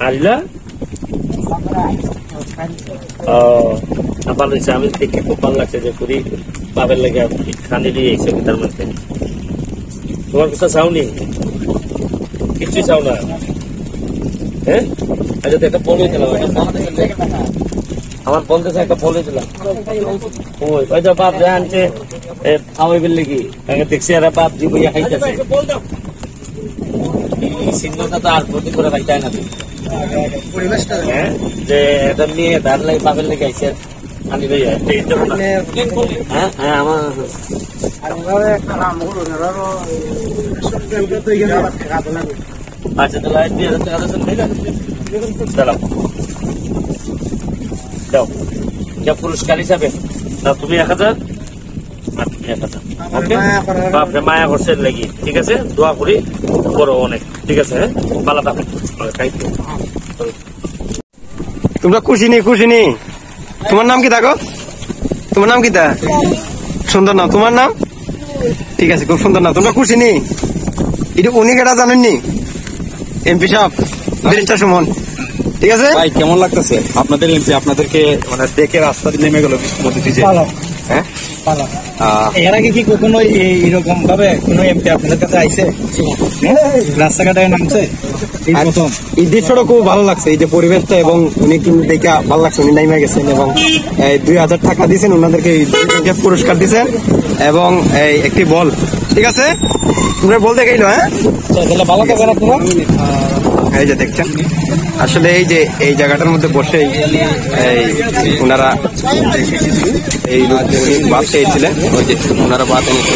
আরিলা ভালো হয়েছে। আমি দেখে খুব ভালো লাগছে যে পুরি বাবের লেগে খানি দিয়ে এসে তার মধ্যে। তোমার কোথাও চাওনি, কিছুই চাও না? হ্যাঁ, আচ্ছা তো একটা ফোন দিলাম, আমার বলতে একটা ফোন দিলাম। ওই ওই তো বাপ যা আনছে খাওয়াই বললে কি দেখছি আর বাপ জি বইয়া খাইতেছে। সিংহটা তো আর প্রতি করে ভাই তাই না? হ্যাঁ, যে এটা নিয়ে তার লাগে বাপের লেগে আইসে আনি ভাইয়া। হ্যাঁ হ্যাঁ, আমার আচ্ছা তাহলে 2000 টাকা দাও দাও, যা পুরস্কার হিসাবে দাও। তুমি 1000 আর তুমি 1000। ওকে, বাপরে মায়া করছে লাগি। ঠিক আছে, দোয়া করি বড় অনেক। ঠিক আছে, হ্যাঁ, ভালো থাকো। তোমরা খুশি নি? খুশি নি? তোমার নাম কি থাকো? তোমার নাম কি তা? সুন্দর নাম। তোমার নাম? ঠিক আছে, খুব সুন্দর নাম। তোমরা খুশি নি? এটা উনি কেটা জানেন নি? এমপি সাহেব ব্যারিস্টার সুমন। ঠিক আছে ভাই, কেমন লাগতেছে আপনাদের এমপি আপনাদেরকে মানে দেখে রাস্তা দিয়ে নেমে গেল মধ্যে দিয়ে? হ্যাঁ, এর আগে কি কখনো এইরকম ভাবে কোন এমপি আপনাদের কাছে আইছে রাস্তাঘাটায় নামছে? এই দৃশ্যটা খুব ভালো লাগছে, এই যে পরিবেশটা, এবং উনি কিন্তু দেখে ভালো লাগছে। উনি নাইমে গেছেন এবং 2000 টাকা দিয়েছেন, ওনাদেরকে পুরস্কার দিয়েছেন এবং একটি বল। ঠিক আছে, তোমরা বল দেখে হ্যাঁ, ভালো থাকবেন আপনারা। এই যে দেখছেন, আসলে এই যে এই জায়গাটার মধ্যে বসে ওনারা এই ভাত খেয়েছিলেন, ওই যে ওনারা ভাত এনেছে।